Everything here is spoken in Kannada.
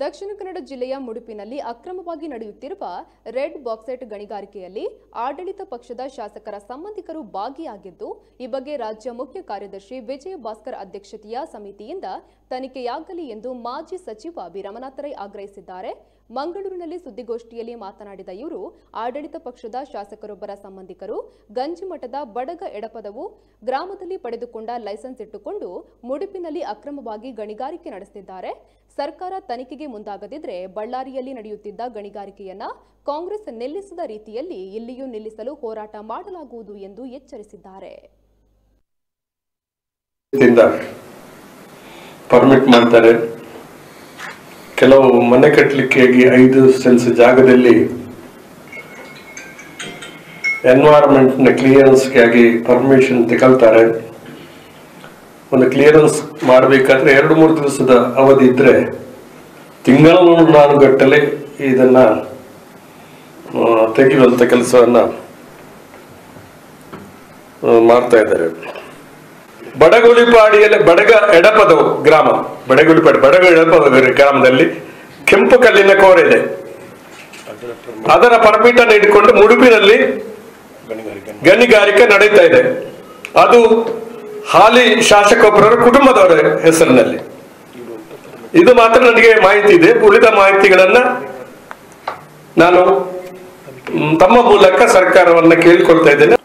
ದಕ್ಷಿಣ ಕನ್ನಡ ಜಿಲ್ಲೆಯ ಮುಡುಪಿನಲ್ಲಿ ಅಕ್ರಮವಾಗಿ ನಡೆಯುತ್ತಿರುವ ರೆಡ್ ಬಾಕ್ಸೈಟ್ ಗಣಿಗಾರಿಕೆಯಲ್ಲಿ ಆಡಳಿತ ಪಕ್ಷದ ಶಾಸಕರ ಸಂಬಂಧಿಕರು ಭಾಗಿಯಾಗಿದ್ದು, ಈ ಬಗ್ಗೆ ರಾಜ್ಯ ಮುಖ್ಯ ಕಾರ್ಯದರ್ಶಿ ವಿಜಯ ಭಾಸ್ಕರ್ ಅಧ್ಯಕ್ಷತೆಯ ಸಮಿತಿಯಿಂದ ತನಿಖೆಯಾಗಲಿ ಎಂದು ಮಾಜಿ ಸಚಿವ ಬಿ ರಮನಾಥ ರೈ ಆಗ್ರಹಿಸಿದ್ದಾರೆ. ಮಂಗಳೂರಿನಲ್ಲಿ ಸುದ್ದಿಗೋಷ್ಠಿಯಲ್ಲಿ ಮಾತನಾಡಿದ ಇವರು, ಆಡಳಿತ ಪಕ್ಷದ ಶಾಸಕರೊಬ್ಬರ ಸಂಬಂಧಿಕರು ಗಂಜಿಮಠದ ಬಡಗ ಎಡಪದವು ಗ್ರಾಮದಲ್ಲಿ ಪಡೆದುಕೊಂಡ ಲೈಸೆನ್ಸ್ ಇಟ್ಟುಕೊಂಡು ಮುಡುಪಿನಲ್ಲಿ ಅಕ್ರಮವಾಗಿ ಗಣಿಗಾರಿಕೆ ನಡೆಸುತ್ತಿದ್ದಾರೆ. ಸರ್ಕಾರ ತನಿಖೆಗೆ ಮುಂದಾಗದಿದ್ದರೆ ಬಳ್ಳಾರಿಯಲ್ಲಿ ನಡೆಯುತ್ತಿದ್ದ ಗಣಿಗಾರಿಕೆಯನ್ನ ಕಾಂಗ್ರೆಸ್ ನಿಲ್ಲಿಸಿದ ರೀತಿಯಲ್ಲಿ ಇಲ್ಲಿಯೂ ನಿಲ್ಲಿಸಲು ಹೋರಾಟ ಮಾಡಲಾಗುವುದು ಎಂದು ಎಚ್ಚರಿಸಿದ್ದಾರೆ. ಪರ್ಮಿಟ್ ಮಾಡ್ತಾರೆ. ಕೆಲವು ಮನೆ ಕಟ್ಟಲಿಕ್ಕೆ 5 ಸೆನ್ಸ್ ಜಾಗದಲ್ಲಿ ಎನ್ವೈರನ್ಮೆಂಟ್ ನ ಕ್ಲಿಯರೆನ್ಸ್ಗಾಗಿ ಪರ್ಮಿಷನ್ ತಗೊಳ್ತಾರೆ. ಒಂದು ಕ್ಲಿಯರೆನ್ಸ್ ಮಾಡಬೇಕಾದ್ರೆ 2-3 ದಿವಸದ ಅವಧಿ ಇದ್ರೆ ತಿಂಗಳ ಇದನ್ನ ತೆಗೆಯುವಂತ ಕೆಲಸವನ್ನ ಮಾಡ್ತಾ ಇದ್ದಾರೆ. ಬಡಗುಳಿಪಾಡಿಯಲ್ಲಿ ಬಡಗ ಎಡಪದವು ಗ್ರಾಮ, ಬಡಗ ಎಡಪದ ಗ್ರಾಮದಲ್ಲಿ ಕೆಂಪು ಕಲ್ಲಿನ ಕೋರೆ ಇದೆ. ಅದರ ಪರ್ಮಿಟ್ ಅನ್ನು ಇಟ್ಕೊಂಡು ಮುಡುಪಿನಲ್ಲಿ ಗಣಿಗಾರಿಕೆ ನಡೀತಾ ಇದೆ. ಅದು ಹಾಲಿ ಶಾಸಕೊಬ್ಬರ ಕುಟುಂಬದವರ ಹೆಸರಿನಲ್ಲಿ. ಇದು ಮಾತ್ರ ನನಗೆ ಮಾಹಿತಿ ಇದೆ. ಉಳಿದ ಮಾಹಿತಿಗಳನ್ನ ನಾನು ತಮ್ಮ ಮೂಲಕ ಸರ್ಕಾರವನ್ನ ಕೇಳಿಕೊಳ್ತಾ ಇದ್ದೇನೆ.